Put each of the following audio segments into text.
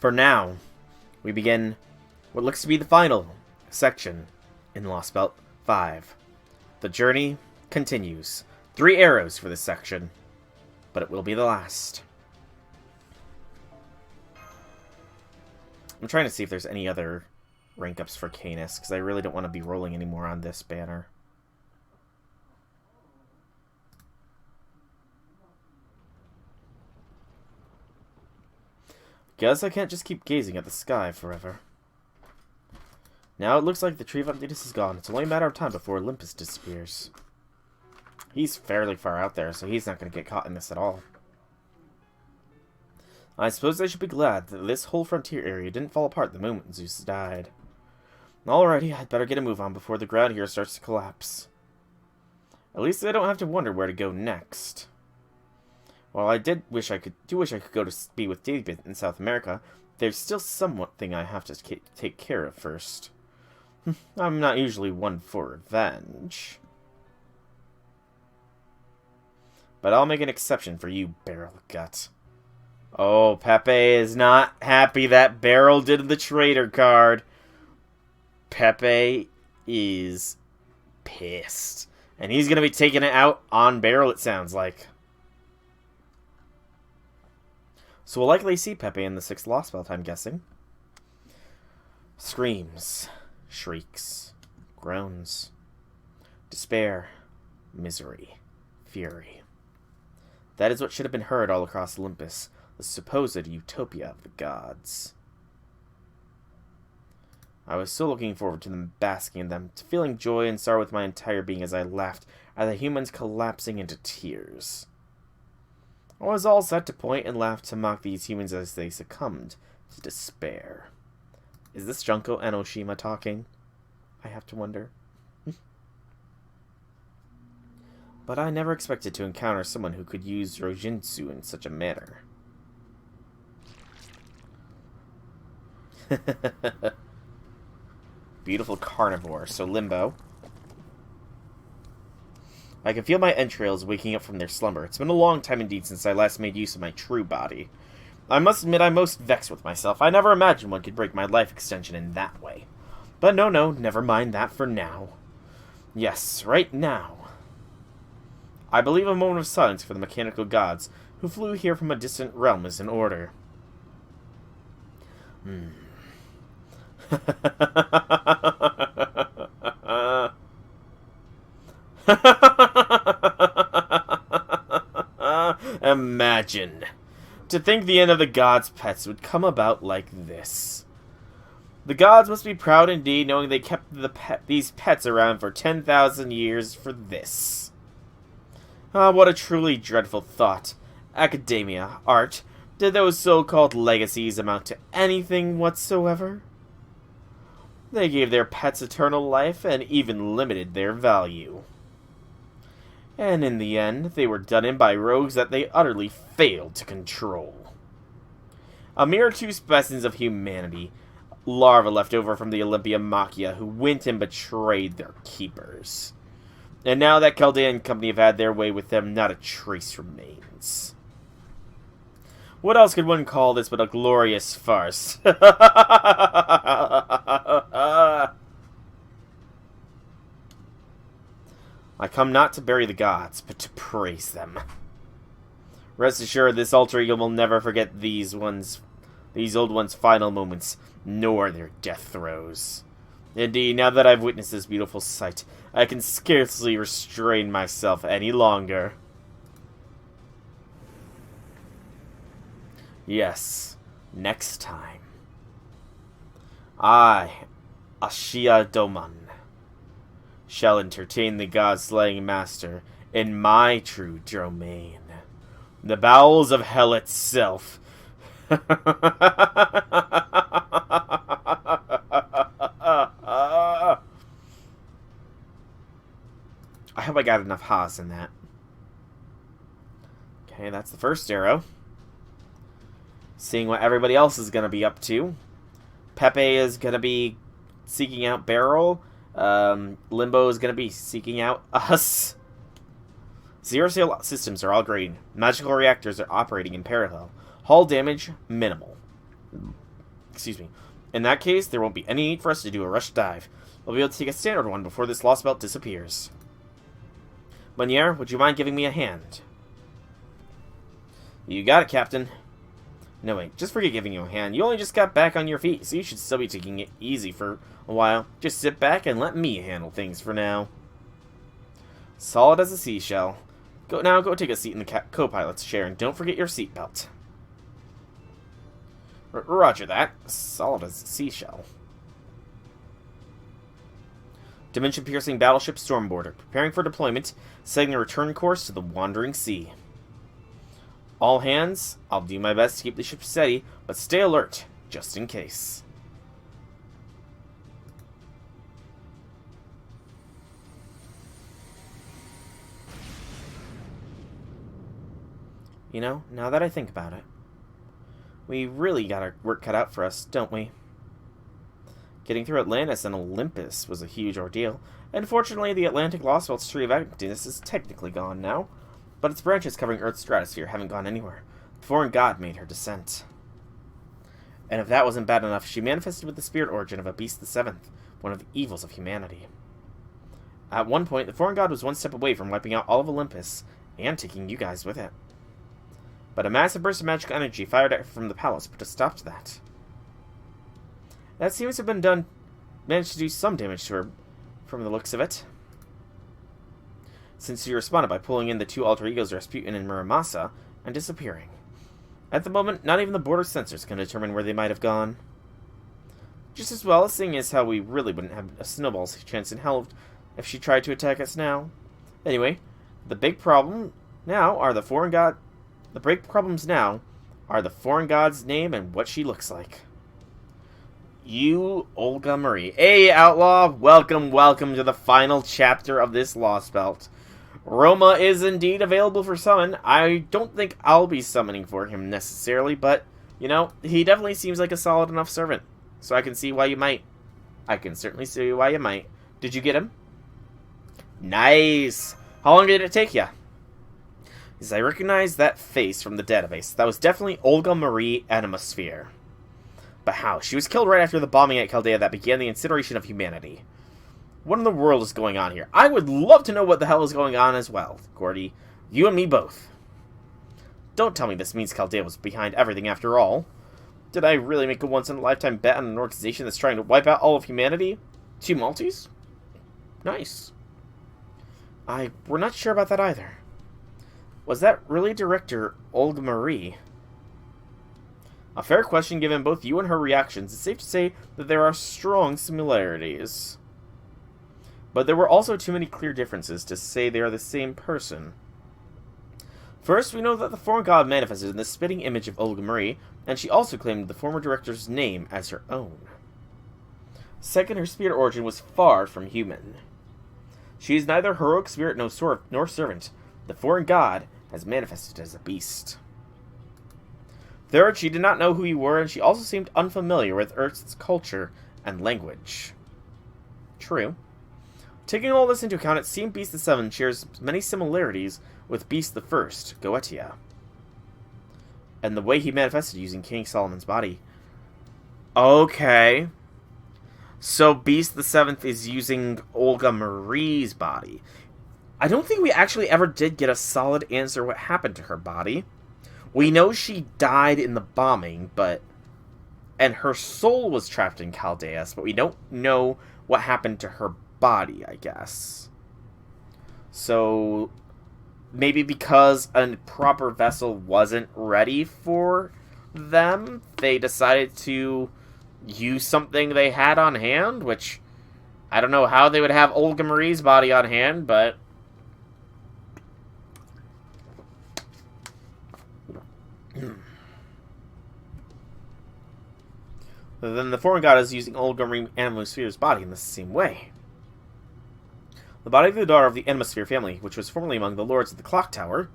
For now, we begin what looks to be the final section in Lostbelt 5. The journey continues. 3 arrows for this section, but it will be the last. I'm trying to see if there's any other rank ups for Canis, because I really don't want to be rolling anymore on this banner. Guess I can't just keep gazing at the sky forever. Now it looks like the tree of Mountainous is gone. It's only a matter of time before Olympus disappears. He's fairly far out there, so he's not going to get caught in this at all. I suppose I should be glad that this whole frontier area didn't fall apart the moment Zeus died. Alrighty, I'd better get a move on before the ground here starts to collapse. At least I don't have to wonder where to go next. While I wish I could go to be with David in South America, there's still something I have to take care of first. I'm not usually one for revenge. But I'll make an exception for you, Barrel Gut. Oh, Pepe is not happy that Barrel did the traitor card. Pepe is pissed. And he's going to be taking it out on Barrel, it sounds like. So we'll likely see Pepe in the 6th Lostbelt, I'm guessing. Screams, shrieks, groans, despair, misery, fury. That is what should have been heard all across Olympus, the supposed utopia of the gods. I was so looking forward to them basking in them, to feeling joy and sorrow with my entire being as I laughed at the humans collapsing into tears. I was all set to point and laugh to mock these humans as they succumbed to despair. Is this Junko Enoshima talking? I have to wonder. But I never expected to encounter someone who could use Rojinsu in such a manner. Beautiful carnivore, so Limbo. I can feel my entrails waking up from their slumber. It's been a long time indeed since I last made use of my true body. I must admit I'm most vexed with myself. I never imagined one could break my life extension in that way. But no, never mind that for now. Yes, right now. I believe a moment of silence for the mechanical gods, who flew here from a distant realm is in order. Imagine. To think the end of the gods' pets would come about like this. The gods must be proud indeed, knowing they kept these pets around for 10,000 years for this. Ah, what a truly dreadful thought. Academia, art, did those so-called legacies amount to anything whatsoever? They gave their pets eternal life and even limited their value. And in the end, they were done in by rogues that they utterly failed to control. A mere 2 specimens of humanity, larvae left over from the Olympia Machia, who went and betrayed their keepers. And now that Chaldean company have had their way with them, not a trace remains. What else could one call this but a glorious farce? I come not to bury the gods, but to praise them. Rest assured, this alter ego will never forget these old ones' final moments, nor their death throes. Indeed, now that I've witnessed this beautiful sight, I can scarcely restrain myself any longer. Yes, next time. I, Ashia Doman, shall entertain the god-slaying master in my true domain, the bowels of hell itself. I hope I got enough ha's in that. Okay, that's the first arrow. Seeing what everybody else is going to be up to. Pepe is going to be seeking out Barrel. Limbo is going to be seeking out us. Zero systems are all green. Magical reactors are operating in parallel. Hull damage, minimal. Excuse me. In that case, there won't be any need for us to do a rush dive. We'll be able to take a standard one before this Lostbelt disappears. Meunier, would you mind giving me a hand? You got it, Captain. No, wait, just forget giving you a hand. You only just got back on your feet, so you should still be taking it easy for a while. Just sit back and let me handle things for now. Solid as a seashell. Go take a seat in the co-pilot's chair, and don't forget your seatbelt. Roger that. Solid as a seashell. Dimension-piercing battleship Stormboarder, preparing for deployment, setting a return course to the Wandering Sea. All hands, I'll do my best to keep the ship steady, but stay alert, just in case. You know, now that I think about it, we really got our work cut out for us, don't we? Getting through Atlantis and Olympus was a huge ordeal. Unfortunately, the Atlantic Lostbelt's Tree of Emptiness is technically gone now, but its branches covering Earth's stratosphere haven't gone anywhere. The foreign god made her descent. And if that wasn't bad enough, she manifested with the spirit origin of a Beast the Seventh, one of the evils of humanity. At one point, the foreign god was one step away from wiping out all of Olympus, and taking you guys with it. But a massive burst of magical energy fired from the palace put a stop to that. That seems to have managed to do some damage to her, from the looks of it. Since she responded by pulling in the two alter egos Rasputin and Muramasa, and disappearing. At the moment, not even the border sensors can determine where they might have gone. Just as well, seeing as how we really wouldn't have a snowball's chance in hell if she tried to attack us now. Anyway, the big problem now are the foreign god... The big problems now are the foreign god's name and what she looks like. You, Olga Marie. Hey, Outlaw! Welcome to the final chapter of this Lostbelt. Roma is indeed available for summon. I don't think I'll be summoning for him necessarily, but, you know, he definitely seems like a solid enough servant. So I can see why you might. I can certainly see why you might. Did you get him? Nice! How long did it take you? Because I recognize that face from the database. That was definitely Olga Marie Animosphere. But how? She was killed right after the bombing at Chaldea that began the incineration of humanity. What in the world is going on here? I would love to know what the hell is going on as well, Gordy. You and me both. Don't tell me this means Chaldea was behind everything after all. Did I really make a once-in-a-lifetime bet on an organization that's trying to wipe out all of humanity? 2 Maltese? Nice. We're not sure about that either. Was that really Director Olga Marie? A fair question given both you and her reactions. It's safe to say that there are strong similarities. But there were also too many clear differences to say they are the same person. First, we know that the foreign god manifested in the spitting image of Olga Marie, and she also claimed the former director's name as her own. Second, her spirit origin was far from human. She is neither heroic spirit nor servant. The foreign god has manifested as a beast. Third, she did not know who you were, and she also seemed unfamiliar with Earth's culture and language. True. Taking all this into account, it seemed Beast the Seventh shares many similarities with Beast the First, Goetia. And the way he manifested using King Solomon's body. Okay. So Beast the Seventh is using Olga Marie's body. I don't think we actually ever did get a solid answer what happened to her body. We know she died in the bombing, and her soul was trapped in Chaldeus, but we don't know what happened to her body, I guess. So, maybe because a proper vessel wasn't ready for them, they decided to use something they had on hand, which, I don't know how they would have Olga Marie's body on hand, but... Then the foreign god is using Olga Marie Animosphere's body in the same way. The body of the daughter of the Animosphere family, which was formerly among the lords of the Clock Tower.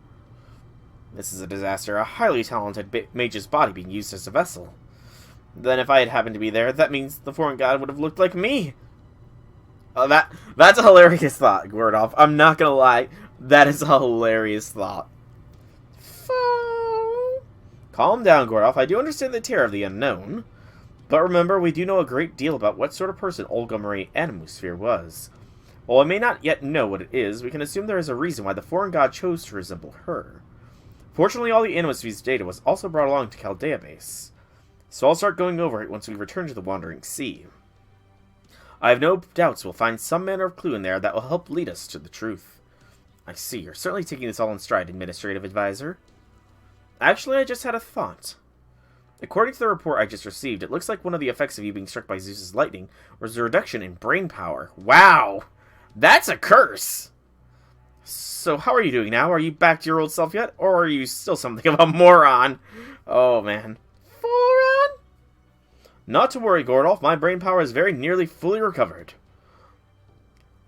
This is a disaster, a highly talented mage's body being used as a vessel. Then if I had happened to be there, that means the foreign god would have looked like me. That's a hilarious thought, Gordolf. I'm not gonna lie. That is a hilarious thought. Calm down, Gordolf. I do understand the terror of the unknown. But remember, we do know a great deal about what sort of person Olga Marie Animusphere was. While we may not yet know what it is, we can assume there is a reason why the foreign god chose to resemble her. Fortunately, all the Animusphere's data was also brought along to Chaldea Base, so I'll start going over it once we return to the Wandering Sea. I have no doubts we'll find some manner of clue in there that will help lead us to the truth. I see, you're certainly taking this all in stride, Administrative Advisor. Actually, I just had a thought. According to the report I just received, it looks like one of the effects of you being struck by Zeus's lightning was a reduction in brain power. Wow! That's a curse! So how are you doing now? Are you back to your old self yet? Or are you still something of a moron? Oh, man. Moron? Not to worry, Gordolf. My brain power is very nearly fully recovered.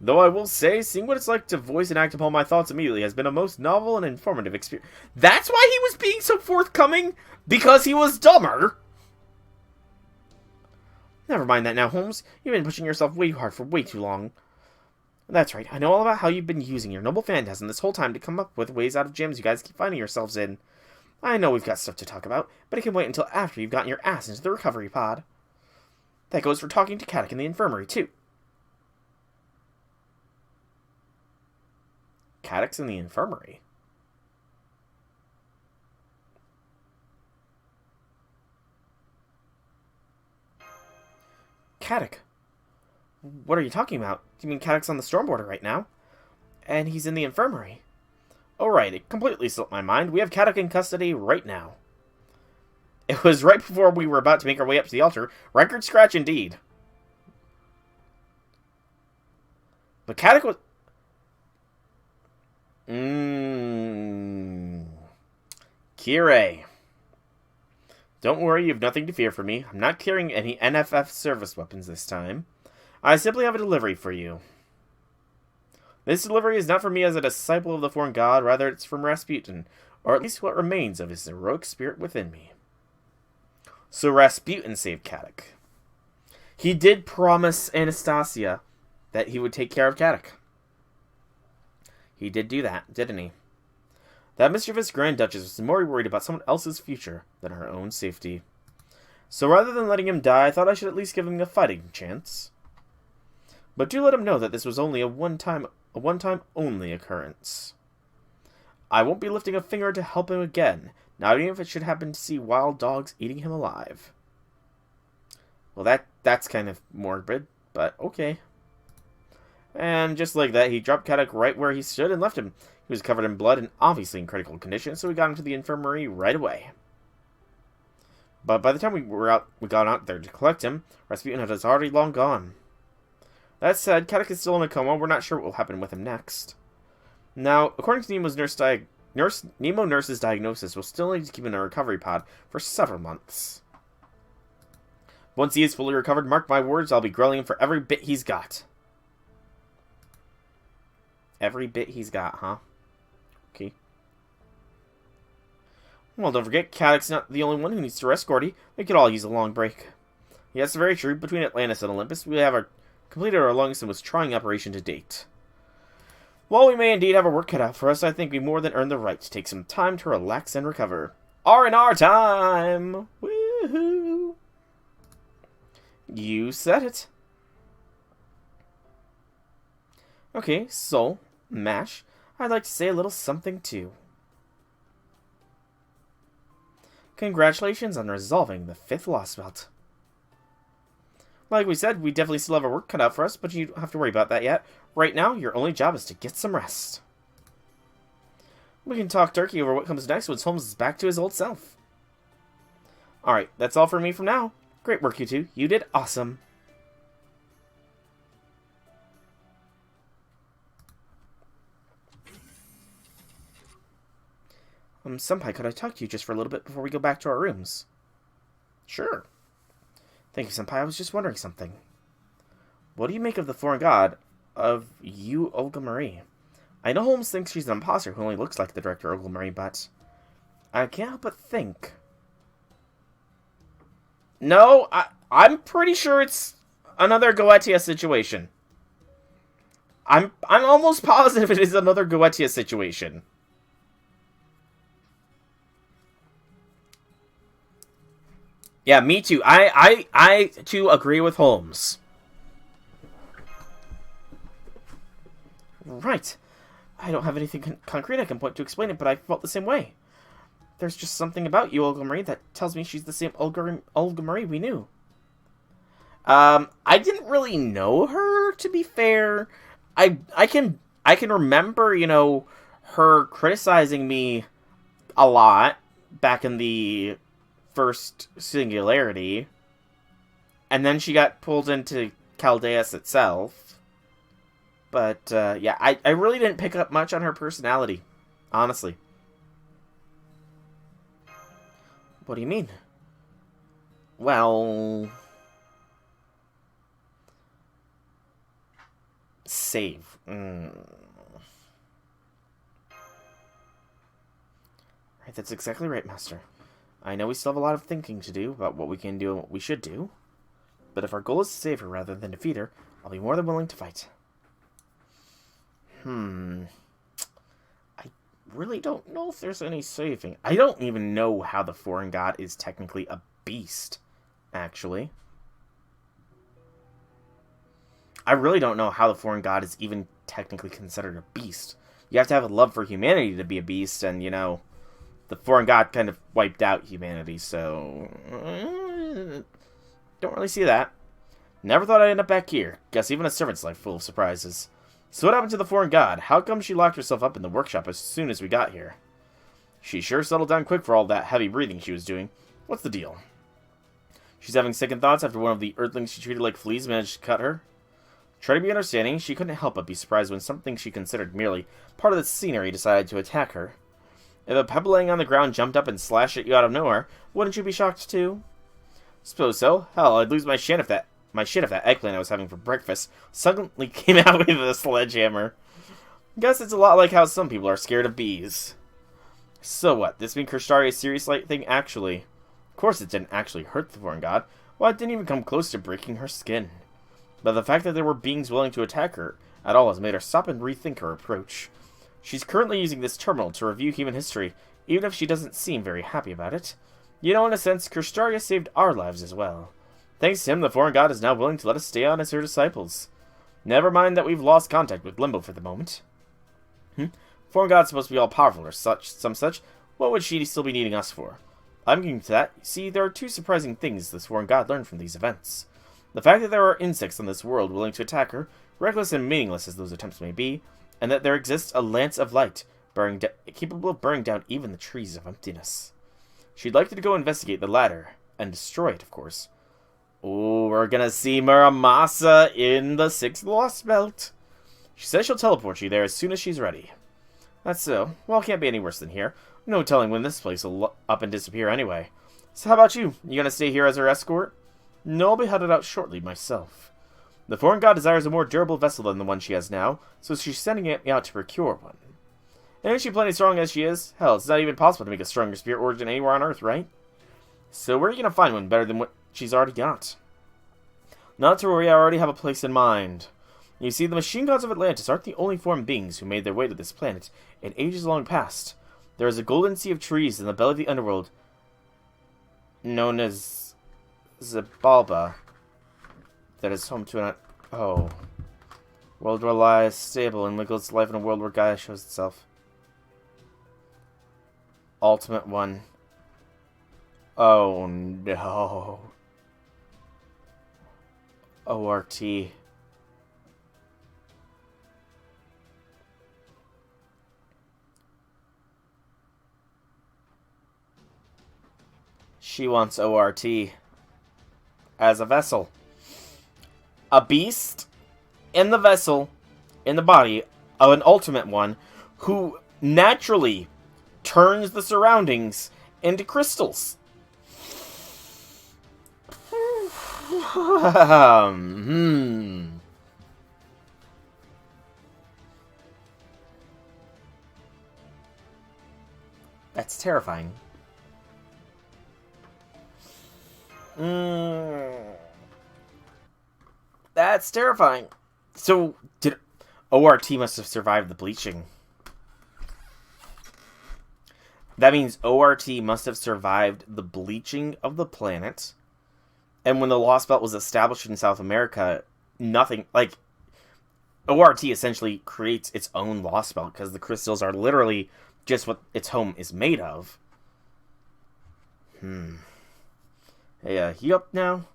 Though I will say, seeing what it's like to voice and act upon my thoughts immediately has been a most novel and informative experience. That's why he was being so forthcoming? Because he was dumber? Never mind that now, Holmes. You've been pushing yourself way hard for way too long. That's right. I know all about how you've been using your noble phantasm this whole time to come up with ways out of jams you guys keep finding yourselves in. I know we've got stuff to talk about, but it can wait until after you've gotten your ass into the recovery pod. That goes for talking to Caddock in the infirmary, too. Caddock's in the infirmary? Caddock? What are you talking about? Do you mean Caddock's on the storm border right now? And he's in the infirmary? Oh, right. It completely slipped my mind. We have Caddock in custody right now. It was right before we were about to make our way up to the altar. Record scratch indeed. But Caddock was... Kirei. Don't worry, you have nothing to fear from me. I'm not carrying any NFF service weapons this time. I simply have a delivery for you. This delivery is not for me as a disciple of the foreign god, rather it's from Rasputin, or at least what remains of his heroic spirit within me. So Rasputin saved Caddock. He did promise Anastasia that he would take care of Caddock. He did do that, didn't he? That mischievous Grand Duchess was more worried about someone else's future than her own safety. So rather than letting him die, I thought I should at least give him a fighting chance. But do let him know that this was only a one-time only occurrence. I won't be lifting a finger to help him again, not even if it should happen to see wild dogs eating him alive. Well, that's kind of morbid, but okay. And just like that, he dropped Caddock right where he stood and left him. He was covered in blood and obviously in critical condition, so we got into the infirmary right away. But by the time we got out there to collect him, Rasputin was already long gone. That said, Caddock is still in a coma. We're not sure what will happen with him next. Now, according to Nemo's nurse's diagnosis, we'll still need to keep him in a recovery pod for several months. Once he is fully recovered, mark my words, I'll be grilling him for every bit he's got. Every bit he's got, huh? Okay. Well, don't forget, Caddock's not the only one who needs to rest, Gordy. We could all use a long break. Yes, very true. Between Atlantis and Olympus, we have completed our longest and most trying operation to date. While we may indeed have our work cut out for us, I think we more than earned the right to take some time to relax and recover. R&R time! Woohoo! You said it. Okay, so, MASH, I'd like to say a little something too. Congratulations on resolving the 5th Lostbelt. Like we said, we definitely still have our work cut out for us, but you don't have to worry about that yet. Right now, your only job is to get some rest. We can talk turkey over what comes next once Holmes is back to his old self. Alright, that's all for me from now. Great work, you two. You did awesome. Senpai, could I talk to you just for a little bit before we go back to our rooms? Sure. Thank you, Senpai. I was just wondering something. What do you make of the foreign god of you, Olga Marie? I know Holmes thinks she's an imposter who only looks like the director, Olga Marie, but I can't help but think. No, I'm pretty sure it's another Goetia situation. I'm almost positive it is another Goetia situation. Yeah, me too. I too agree with Holmes. Right. I don't have anything concrete I can point to explain it, but I felt the same way. There's just something about you, Olga Marie, that tells me she's the same Olga Marie we knew. I didn't really know her, to be fair. I can remember, her criticizing me a lot back in the first Singularity, and then she got pulled into Chaldeus itself. But, yeah, I really didn't pick up much on her personality, honestly. What do you mean? Well... Save. Right, that's exactly right, Master. I know we still have a lot of thinking to do about what we can do and what we should do. But if our goal is to save her rather than defeat her, I'll be more than willing to fight. I really don't know if there's any saving. I don't even know how the foreign god is technically a beast, actually. I really don't know how the foreign god is even technically considered a beast. You have to have a love for humanity to be a beast, and, the foreign god kind of wiped out humanity, so... don't really see that. Never thought I'd end up back here. Guess even a servant's life full of surprises. So what happened to the foreign god? How come she locked herself up in the workshop as soon as we got here? She sure settled down quick for all that heavy breathing she was doing. What's the deal? She's having second thoughts after one of the earthlings she treated like fleas managed to cut her? Try to be understanding, she couldn't help but be surprised when something she considered merely part of the scenery decided to attack her. If a pebble laying on the ground jumped up and slashed at you out of nowhere, wouldn't you be shocked too? Suppose so. Hell, I'd lose my shit if that eggplant I was having for breakfast suddenly came out with a sledgehammer. Guess it's a lot like how some people are scared of bees. So what, this being Kirstaria's serious light thing actually? Of course it didn't actually hurt the foreign god. Well, it didn't even come close to breaking her skin. But the fact that there were beings willing to attack her at all has made her stop and rethink her approach. She's currently using this terminal to review human history, even if she doesn't seem very happy about it. In a sense, Kirstaria saved our lives as well. Thanks to him, the foreign god is now willing to let us stay on as her disciples. Never mind that we've lost contact with Limbo for the moment. Foreign god's supposed to be all-powerful or some such. What would she still be needing us for? I'm getting to that. See, there are two surprising things this foreign god learned from these events. The fact that there are insects on this world willing to attack her, reckless and meaningless as those attempts may be, and that there exists a lance of light, capable of burning down even the trees of emptiness. She'd like to go investigate the latter, and destroy it, of course. Oh, we're gonna see Muramasa in the 6th Lostbelt. She says she'll teleport you there as soon as she's ready. That's so. Well, it can't be any worse than here. No telling when this place will up and disappear anyway. So how about you? You gonna stay here as her escort? No, I'll be headed out shortly myself. The foreign god desires a more durable vessel than the one she has now, so she's sending me out to procure one. And isn't she plenty strong as she is? Hell, it's not even possible to make a stronger spirit origin anywhere on Earth, right? So where are you gonna find one better than what she's already got? Not to worry, I already have a place in mind. You see, the machine gods of Atlantis aren't the only formed beings who made their way to this planet in ages long past. There is a golden sea of trees in the belly of the underworld, known as Zabalba, that is home to an world where lies stable and wiggles life in a world where Gaia shows itself. Ultimate one. Oh no. ORT. She wants ORT as a vessel. A beast in the vessel, in the body of an ultimate one who naturally turns the surroundings into crystals. That's terrifying. That's terrifying. So, ORT must have survived the bleaching. That means ORT must have survived the bleaching of the planet And when the Lostbelt was established in South America, nothing, like, ORT essentially creates its own Lostbelt, because the crystals are literally just what its home is made of. Hey, you up now?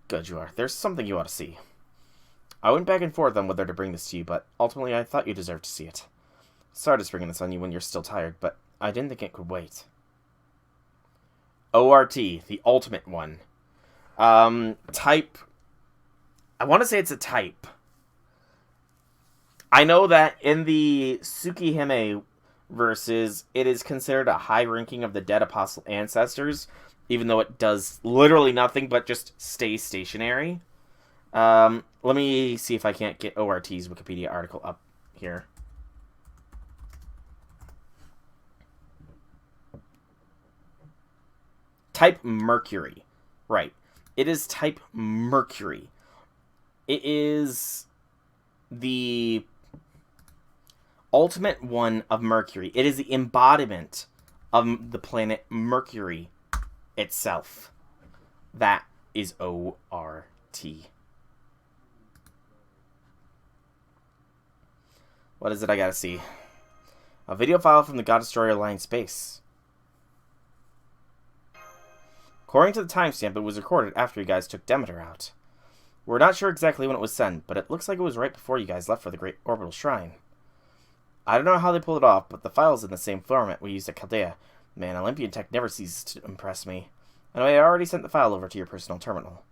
Good, you are. There's something you ought to see. I went back and forth on whether to bring this to you, but ultimately I thought you deserved to see it. Sorry to spring this on you when you're still tired, but I didn't think it could wait. ORT, the ultimate one. Type. I want to say it's a type. I know that in the Tsukihime verses, it is considered a high ranking of the dead apostle ancestors, even though it does literally nothing but just stay stationary. Let me see if I can't get ORT's Wikipedia article up here. Type Mercury. Right. It is type Mercury. It is the ultimate one of Mercury. It is the embodiment of the planet Mercury itself. That is ORT. What is it I gotta see? A video file from the God Destroyer line space. According to the timestamp, it was recorded after you guys took Demeter out. We're not sure exactly when it was sent, but it looks like it was right before you guys left for the Great Orbital Shrine. I don't know how they pulled it off, but the file's in the same format we used at Chaldea. Man, Olympian tech never ceases to impress me. Anyway, I already sent the file over to your personal terminal.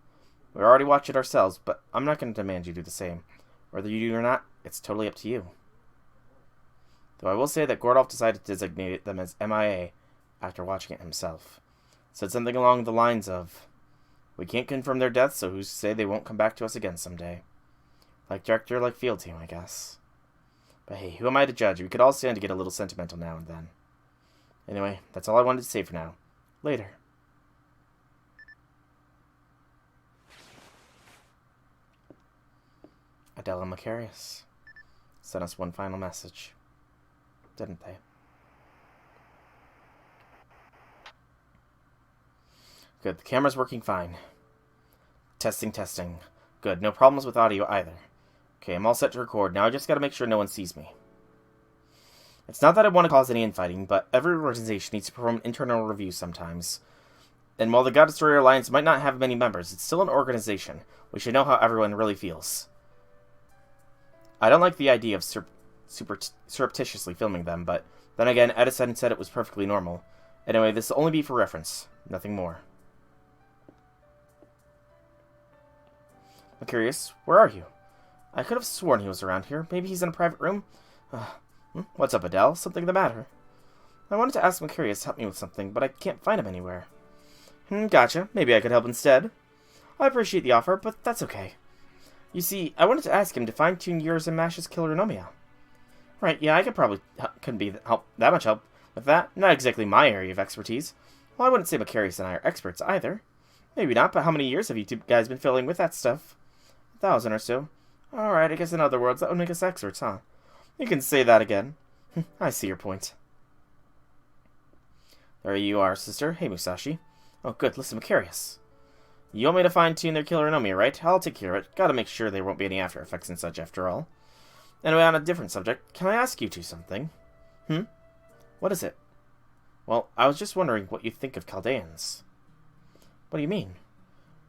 We already watched it ourselves, but I'm not going to demand you do the same. Whether you do or not, it's totally up to you. Though I will say that Gordolf decided to designate them as MIA after watching it himself. Said something along the lines of, we can't confirm their deaths, so who's to say they won't come back to us again someday. Like director, like field team, I guess. But hey, who am I to judge? We could all stand to get a little sentimental now and then. Anyway, that's all I wanted to say for now. Later. Adele and Macarius sent us one final message. Didn't they? Good, the camera's working fine. Testing, testing. Good, no problems with audio either. Okay, I'm all set to record. Now I just gotta make sure no one sees me. It's not that I want to cause any infighting, but every organization needs to perform an internal review sometimes. And while the God Destroyer Alliance might not have many members, it's still an organization. We should know how everyone really feels. I don't like the idea of surreptitiously filming them, but then again, Edison said it was perfectly normal. Anyway, this will only be for reference. Nothing more. I'm curious, where are you? I could have sworn he was around here. Maybe he's in a private room? What's up, Adele? Something the matter? I wanted to ask Macarius to help me with something, but I can't find him anywhere. Gotcha. Maybe I could help instead. I appreciate the offer, but that's okay. You see, I wanted to ask him to fine-tune yours and Mash's Killeronomia. Right, yeah, I couldn't be that much help with that. Not exactly my area of expertise. Well, I wouldn't say Macarius and I are experts either. Maybe not, but how many years have you two guys been filling with that stuff? 1,000 or so. Alright, I guess in other words, that would make us experts, huh? You can say that again. I see your point. There you are, sister. Hey, Musashi. Oh, good. Listen, Macarius. You want me to fine-tune their Killeronomia, right? I'll take care of it. Gotta make sure there won't be any after effects and such, after all. Anyway, on a different subject, can I ask you two something? What is it? Well, I was just wondering what you think of Chaldeans. What do you mean?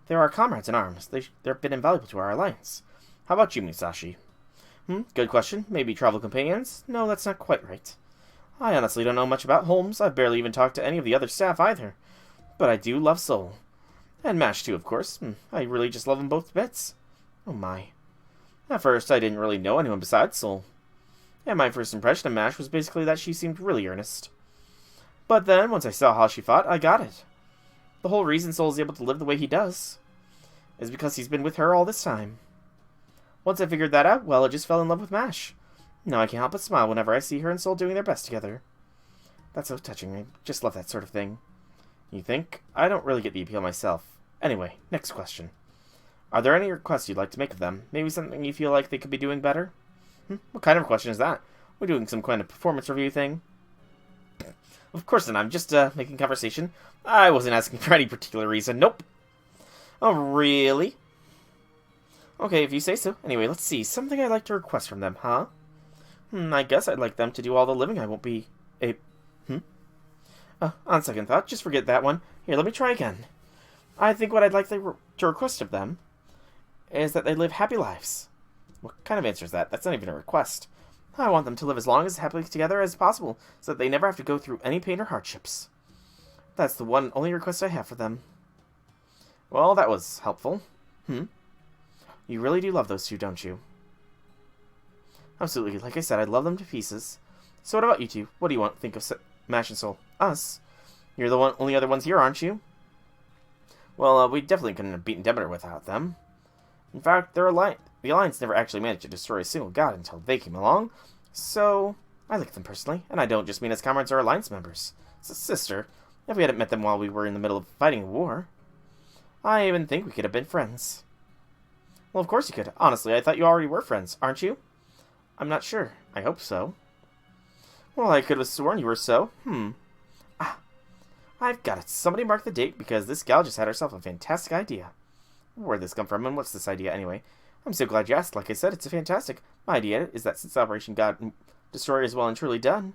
They're our comrades in arms. They've been invaluable to our alliance. How about you, Musashi? Good question. Maybe travel companions? No, that's not quite right. I honestly don't know much about Holmes. I've barely even talked to any of the other staff either. But I do love Soul. And Mash too, of course. I really just love them both to bits. Oh my. At first, I didn't really know anyone besides Soul. And my first impression of Mash was basically that she seemed really earnest. But then, once I saw how she fought, I got it. The whole reason Soul is able to live the way he does is because he's been with her all this time. Once I figured that out, well, I just fell in love with Mash. Now I can't help but smile whenever I see her and Soul doing their best together. That's so touching. I just love that sort of thing. You think? I don't really get the appeal myself. Anyway, next question. Are there any requests you'd like to make of them? Maybe something you feel like they could be doing better? What kind of question is that? We're doing some kind of performance review thing? Of course not. I'm just making conversation. I wasn't asking for any particular reason. Nope. Oh, really? Okay, if you say so. Anyway, let's see. Something I'd like to request from them, huh? I guess I'd like them to do all the living. I won't be a... on second thought, just forget that one. Here, let me try again. I think what I'd like to request of them is that they live happy lives. What kind of answer is that? That's not even a request. I want them to live as long as happily together as possible, so that they never have to go through any pain or hardships. That's the one only request I have for them. Well, that was helpful. You really do love those two, don't you? Absolutely. Like I said, I love them to pieces. So what about you two? What do you think of Mash and Soul? Us? You're the only other ones here, aren't you? Well, we definitely couldn't have beaten Demeter without them. In fact, the Alliance never actually managed to destroy a single god until they came along. So, I like them personally, and I don't just mean as comrades or Alliance members. It's a sister. If we hadn't met them while we were in the middle of fighting a war, I even think we could have been friends. Well, of course you could. Honestly, I thought you already were friends, aren't you? I'm not sure. I hope so. Well, I could have sworn you were so. I've got it. Somebody mark the date, because this gal just had herself a fantastic idea. Where'd this come from, and what's this idea, anyway? I'm so glad you asked. Like I said, it's a fantastic. My idea is that since Operation God Destroyer is well and truly done,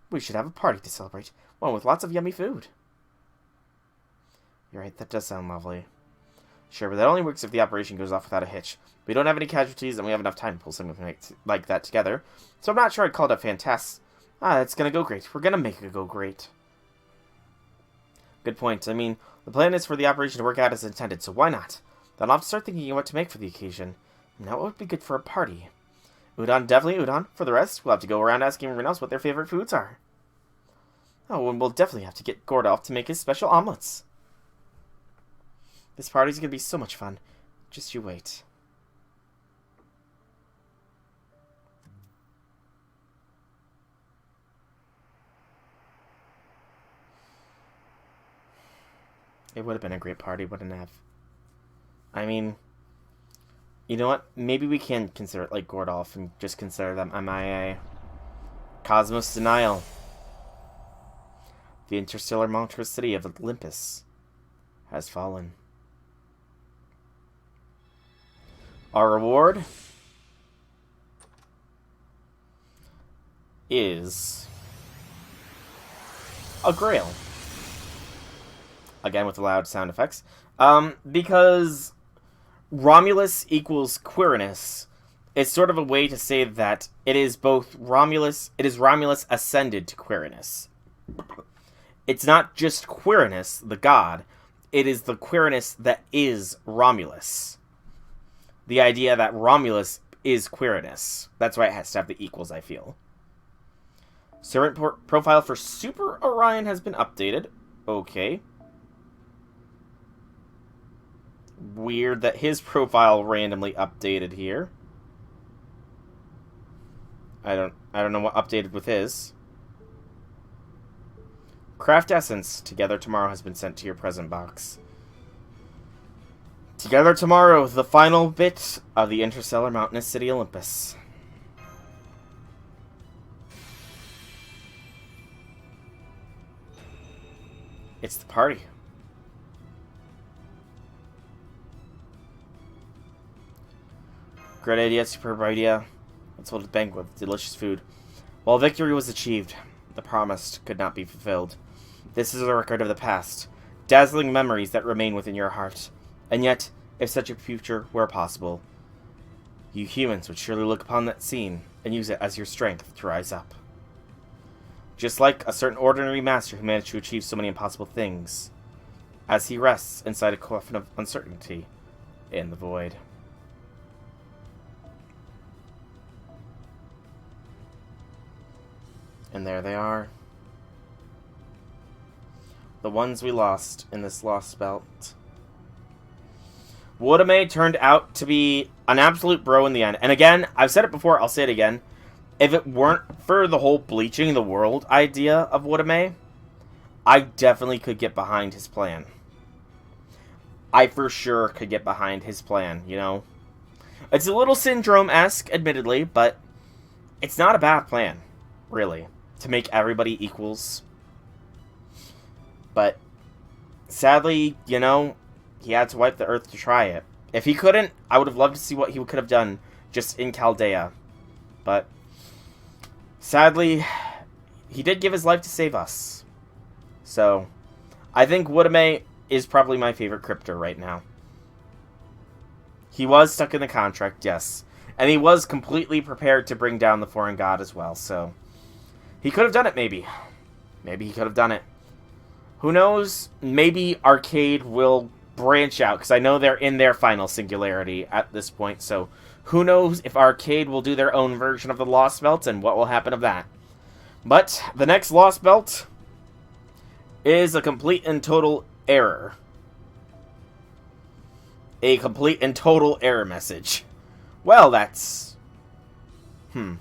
we should have a party to celebrate. One with lots of yummy food. You're right, that does sound lovely. Sure, but that only works if the operation goes off without a hitch. We don't have any casualties, and we have enough time to pull something like that together. So I'm not sure I'd call it a fantastic. It's gonna go great. We're gonna make it go great. Good point. I mean, the plan is for the operation to work out as intended, so why not? Then I'll have to start thinking of what to make for the occasion. Now, what would be good for a party? Udon, definitely udon. For the rest, we'll have to go around asking everyone else what their favorite foods are. Oh, and we'll definitely have to get Gordolf to make his special omelets. This party's gonna be so much fun. Just you wait. It would have been a great party, wouldn't it have? I mean, you know what? Maybe we can consider it like Gordolf and just consider them MIA. Cosmos Denial. The interstellar monstrous city of Olympus has fallen. Our reward is a grail. Again with the loud sound effects. Because Romulus equals Quirinus, it's sort of a way to say that it is both Romulus, it is Romulus ascended to Quirinus. It's not just Quirinus, the god, it is the Quirinus that is Romulus. The idea that Romulus is Quirinus. That's why it has to have the equals, I feel. Servant profile for Super Orion has been updated. Okay. Weird that his profile randomly updated here. I don't know what updated with his. Craft Essence, Together Tomorrow, has been sent to your present box. Together Tomorrow, the final bit of the Interstellar Mountainous City Olympus. It's the party. Great idea, superb idea. Let's hold a banquet with delicious food. While victory was achieved, the promised could not be fulfilled. This is a record of the past, dazzling memories that remain within your heart. And yet, if such a future were possible, you humans would surely look upon that scene and use it as your strength to rise up. Just like a certain ordinary master who managed to achieve so many impossible things, as he rests inside a coffin of uncertainty in the void. And there they are. The ones we lost in this Lostbelt. Woodame turned out to be an absolute bro in the end. And again, I've said it before, I'll say it again. If it weren't for the whole bleaching the world idea of Woodame, I definitely could get behind his plan. I for sure could get behind his plan, you know? It's a little Syndrome-esque, admittedly, but it's not a bad plan, really. To make everybody equals. But sadly, you know, he had to wipe the Earth to try it. If he couldn't, I would have loved to see what he could have done just in Chaldea. But sadly, he did give his life to save us. So, I think Woodame is probably my favorite cryptor right now. He was stuck in the contract, yes. And he was completely prepared to bring down the foreign god as well, so he could have done it, maybe. Maybe he could have done it. Who knows? Maybe Arcade will branch out, because I know they're in their final singularity at this point, so who knows if Arcade will do their own version of the Lostbelt and what will happen of that. But the next Lostbelt is a complete and total error. A complete and total error message. Well, that's... Can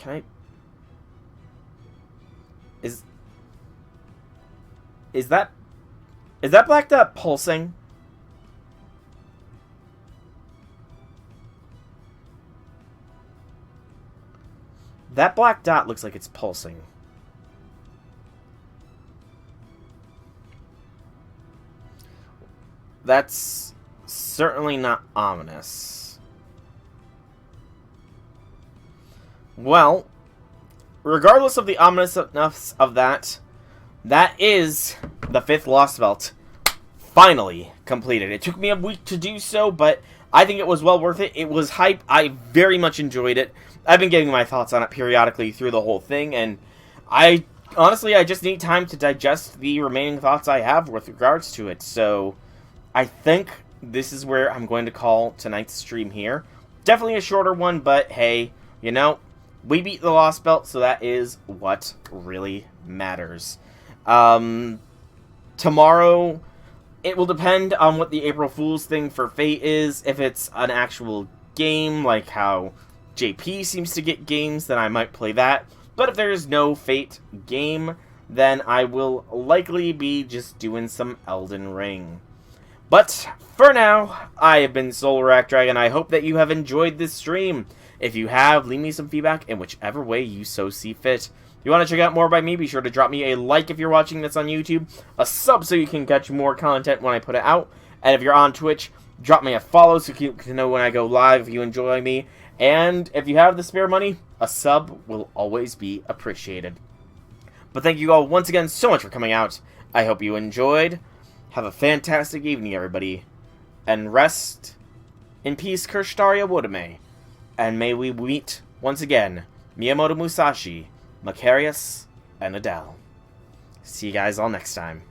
I... Is that Black Dot pulsing? That black dot looks like it's pulsing. That's certainly not ominous. Well, regardless of the ominousness of that, that is the 5th Lostbelt finally completed. It took me a week to do so, but I think it was well worth it. It was hype. I very much enjoyed it. I've been giving my thoughts on it periodically through the whole thing, and I just need time to digest the remaining thoughts I have with regards to it. So I think this is where I'm going to call tonight's stream here. Definitely a shorter one, but hey, you know, we beat the Lostbelt, so that is what really matters. Tomorrow, it will depend on what the April Fool's thing for Fate is. If it's an actual game, like how JP seems to get games, then I might play that. But if there is no Fate game, then I will likely be just doing some Elden Ring. But for now, I have been Solar Dragon. I hope that you have enjoyed this stream. If you have, leave me some feedback in whichever way you so see fit. If you want to check out more by me, be sure to drop me a like if you're watching this on YouTube, a sub so you can catch more content when I put it out, and if you're on Twitch, drop me a follow so you can know when I go live if you enjoy me, and if you have the spare money, a sub will always be appreciated. But thank you all once again so much for coming out. I hope you enjoyed. Have a fantastic evening, everybody, and rest in peace, Kirshtaria Woodame, and may we meet once again Miyamoto Musashi, Macarius, and Adele. See you guys all next time.